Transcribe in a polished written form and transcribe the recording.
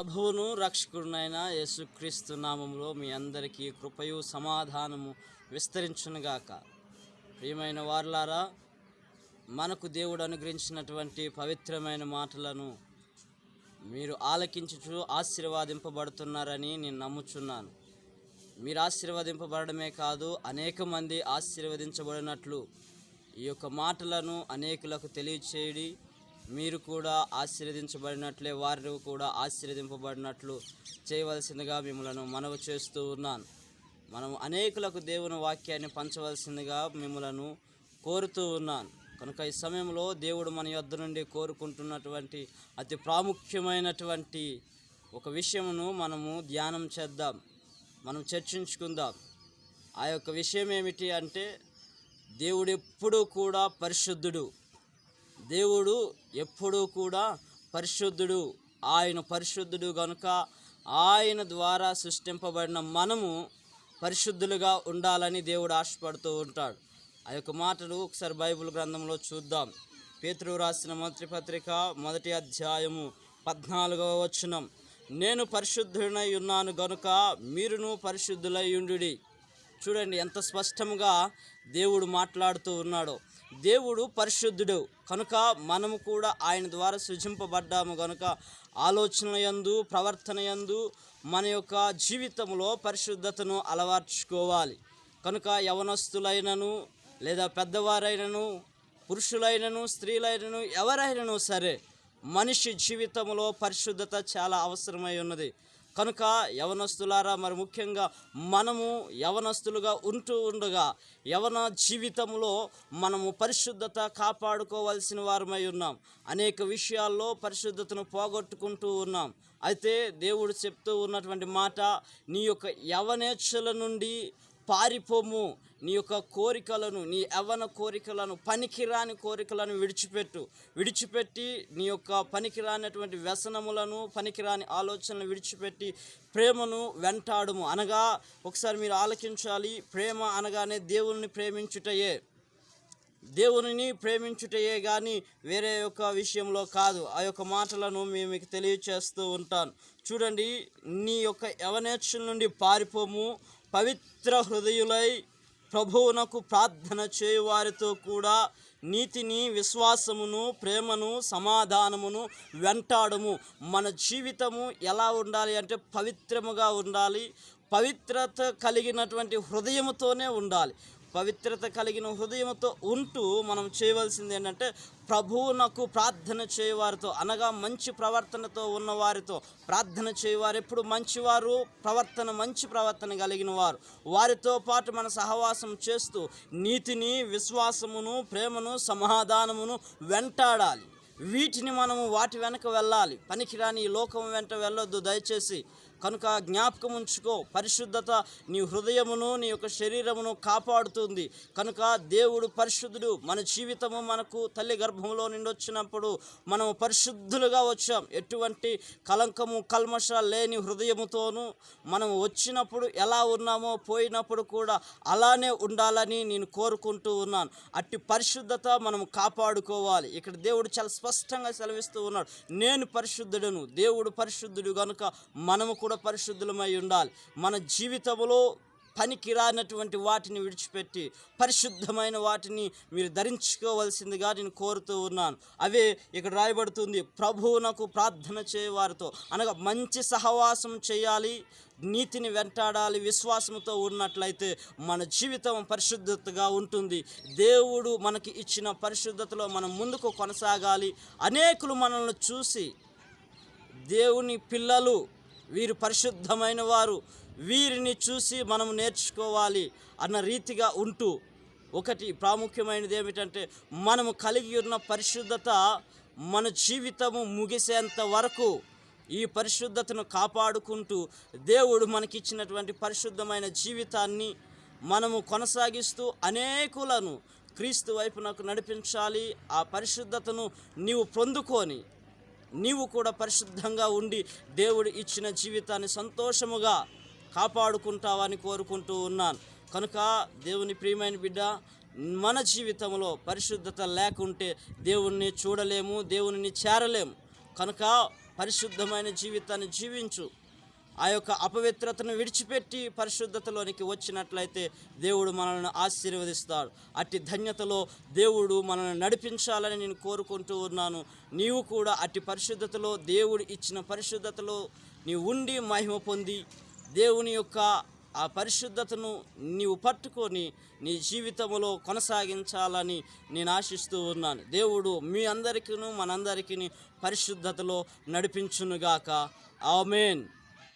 ప్రభువును రక్షకుడునైన యేసుక్రీస్తు నామములో మీ అందరికీ కృపయు సమాధానము విస్తరించునుగాక. ప్రియమైన వారలారా, మనకు దేవుడు అనుగ్రహించినటువంటి పవిత్రమైన మాటలను మీరు ఆలకించుచు ఆశీర్వాదింపబడుతున్నారని నేను నమ్ముచున్నాను. మీరు ఆశీర్వదింపబడమే కాదు, అనేక మంది ఆశీర్వదించబడినట్లు ఈ యొక్క మాటలను అనేకులకు తెలియచేయడి. మీరు కూడా ఆశీర్వదించబడినట్లే వారు కూడా ఆశీర్వదింపబడినట్లు చేయవలసిందిగా మిమ్మల్ని మనవి చేస్తూ ఉన్నాను. మనం అనేకులకు దేవుని వాక్యాన్ని పంచవలసిందిగా మిమ్మల్ని కోరుతూ ఉన్నాను. కనుక ఈ సమయంలో దేవుడు మన యొద్ద నుండి కోరుకుంటున్నటువంటి అతి ప్రాముఖ్యమైనటువంటి ఒక విషయమును మనము ధ్యానం చేద్దాం, మనం చర్చించుకుందాం. ఆ యొక్క విషయం ఏమిటి అంటే, దేవుడు ఎప్పుడూ కూడా పరిశుద్ధుడు. దేవుడు ఎప్పుడూ కూడా పరిశుద్ధుడు. ఆయన పరిశుద్ధుడు కనుక ఆయన ద్వారా సృష్టింపబడిన మనము పరిశుద్ధులుగా ఉండాలని దేవుడు ఆశపడుతూ ఉంటాడు. ఆ యొక్క మాటలు ఒకసారి బైబిల్ గ్రంథంలో చూద్దాం. పేతురు రాసిన మొదటి పత్రిక 1వ అధ్యాయము 14వ వచనం, నేను పరిశుద్ధుడై ఉన్నాను గనుక మీరును పరిశుద్ధులై ఉండుడి. చూడండి ఎంత స్పష్టంగా దేవుడు మాట్లాడుతూ ఉన్నాడో. దేవుడు పరిశుద్ధుడు కనుక మనము కూడా ఆయన ద్వారా సృజింపబడ్డాము కనుక ఆలోచన యందు, ప్రవర్తన యందు మన యొక్క జీవితంలో పరిశుద్ధతను అలవర్చుకోవాలి. కనుక యవనస్తులైనను లేదా పెద్దవారైనను, పురుషులైనను, స్త్రీలైనను, ఎవరైనను సరే మనిషి జీవితంలో పరిశుద్ధత చాలా అవసరమై ఉన్నది. కనుక యవనస్తులారా, మరి ముఖ్యంగా మనము యవనస్తులుగా ఉంటూ ఉండగా యవన జీవితంలో మనము పరిశుద్ధత కాపాడుకోవాల్సిన వారమై ఉన్నాం. అనేక విషయాల్లో పరిశుద్ధతను పోగొట్టుకుంటూ ఉన్నాం. అయితే దేవుడు చెప్తూ ఉన్నటువంటి మాట, నీ యొక్క యవనేచ్ఛల నుండి పారిపోము. నీ యొక్క కోరికలను, నీ యవ్వన కోరికలను, పనికిరాని కోరికలను విడిచిపెట్టి నీ యొక్క పనికిరానటువంటి వ్యసనములను, పనికిరాని ఆలోచనలు విడిచిపెట్టి ప్రేమను వెంటాడుము. అనగా ఒకసారి మీరు ఆలకించాలి. ప్రేమ అనగానే దేవుని ప్రేమించుటయే కానీ వేరే యొక్క విషయంలో కాదు. ఆ యొక్క మాటలను మీకు తెలియచేస్తూ ఉంటాను. చూడండి, నీ యొక్క యవనేచ్ఛల నుండి పారిపోము, పవిత్ర హృదయులై ప్రభువునకు ప్రార్థన చేయు వారితో కూడా నీతిని, విశ్వాసమును, ప్రేమను, సమాధానమును వెంటాడము. మన జీవితము ఎలా ఉండాలి అంటే పవిత్రముగా ఉండాలి. పవిత్రత కలిగినటువంటి హృదయముతోనే ఉండాలి. పవిత్రత కలిగిన హృదయంతో ఉంటూ మనం చేయవలసింది ఏంటంటే, ప్రభువునకు ప్రార్థన చేయవారితో, అనగా మంచి ప్రవర్తనతో ఉన్నవారితో ప్రార్థన చేయవారు ఎప్పుడు మంచివారు, మంచి ప్రవర్తన కలిగిన వారు. వారితో పాటు మన సహవాసం చేస్తూ నీతిని, విశ్వాసమును, ప్రేమను, సమాధానమును వెంటాడాలి. వీటిని మనము వాటి వెనక వెళ్ళాలి. పనికిరాని ఈ లోకం వెంట వెళ్ళొద్దు దయచేసి. కనుక జ్ఞాపకం ఉంచుకో, పరిశుద్ధత నీ హృదయమును, నీ యొక్క శరీరమును కాపాడుతుంది. కనుక దేవుడు పరిశుద్ధుడు. మన జీవితము మనకు తల్లి గర్భంలో నుండి వచ్చినప్పుడు మనము పరిశుద్ధులుగా వచ్చాం. ఎటువంటి కలంకము, కల్మష లేని హృదయముతోనూ మనము వచ్చినప్పుడు ఎలా ఉన్నామో పోయినప్పుడు కూడా అలానే ఉండాలని నేను కోరుకుంటూ ఉన్నాను. అట్టి పరిశుద్ధత మనం కాపాడుకోవాలి. ఇక్కడ దేవుడు చాలా స్పష్టంగా సెలవిస్తూ ఉన్నాడు, నేను పరిశుద్ధుడను. దేవుడు పరిశుద్ధుడు కనుక మనము కూడా పరిశుద్ధులమై ఉండాలి. మన జీవితంలో పనికిరానటువంటి వాటిని విడిచిపెట్టి పరిశుద్ధమైన వాటిని మీరు ధరించుకోవాల్సిందిగా నేను కోరుతూ ఉన్నాను. అవే ఇక్కడ రాయబడుతుంది, ప్రభువునకు ప్రార్థన చేయవారితో, అనగా మంచి సహవాసం చేయాలి, నీతిని వెంటాడాలి. విశ్వాసంతో ఉన్నట్లయితే మన జీవితం పరిశుద్ధతగా ఉంటుంది. దేవుడు మనకి ఇచ్చిన పరిశుద్ధతలో మనం ముందుకు కొనసాగాలి. అనేకులు మనల్ని చూసి దేవుని పిల్లలు, వీరు పరిశుద్ధమైన వారు, వీరిని చూసి మనం నేర్చుకోవాలి అన్న రీతిగా ఉంటూ, ఒకటి ప్రాముఖ్యమైనది ఏమిటంటే, మనము కలిగి ఉన్న పరిశుద్ధత మన జీవితము ముగిసేంత వరకు ఈ పరిశుద్ధతను కాపాడుకుంటూ దేవుడు మనకిచ్చినటువంటి పరిశుద్ధమైన జీవితాన్ని మనము కొనసాగిస్తూ అనేకులను క్రీస్తు వైపునకు నడిపించాలి. ఆ పరిశుద్ధతను నీవు పొందుకొని నీవు కూడా పరిశుద్ధంగా ఉండి దేవుడు ఇచ్చిన జీవితాన్ని సంతోషముగా కాపాడుకుంటావని కోరుకుంటూ ఉన్నాను. కనుక దేవుని ప్రియమైన బిడ్డ, మన జీవితంలో పరిశుద్ధత లేకుంటే దేవుణ్ణి చూడలేము, దేవునిని చేరలేము. కనుక పరిశుద్ధమైన జీవితాన్ని జీవించు. ఆ యొక్క అపవిత్రతను విడిచిపెట్టి పరిశుద్ధతలోనికి వచ్చినట్లయితే దేవుడు మనల్ని ఆశీర్వదిస్తాడు. అట్టి ధన్యతలో దేవుడు మనల్ని నడిపించాలని నేను కోరుకుంటూ ఉన్నాను. నీవు కూడా అట్టి పరిశుద్ధతలో, దేవుడు ఇచ్చిన పరిశుద్ధతలో నీవు ఉండి మహిమ పొంది దేవుని యొక్క ఆ పరిశుద్ధతను నీవు పట్టుకొని నీ జీవితంలో కొనసాగించాలని నేను ఆశిస్తూ ఉన్నాను. దేవుడు మీ అందరికీ మనందరికీ పరిశుద్ధతలో నడిపించునుగాక. ఆమేన్.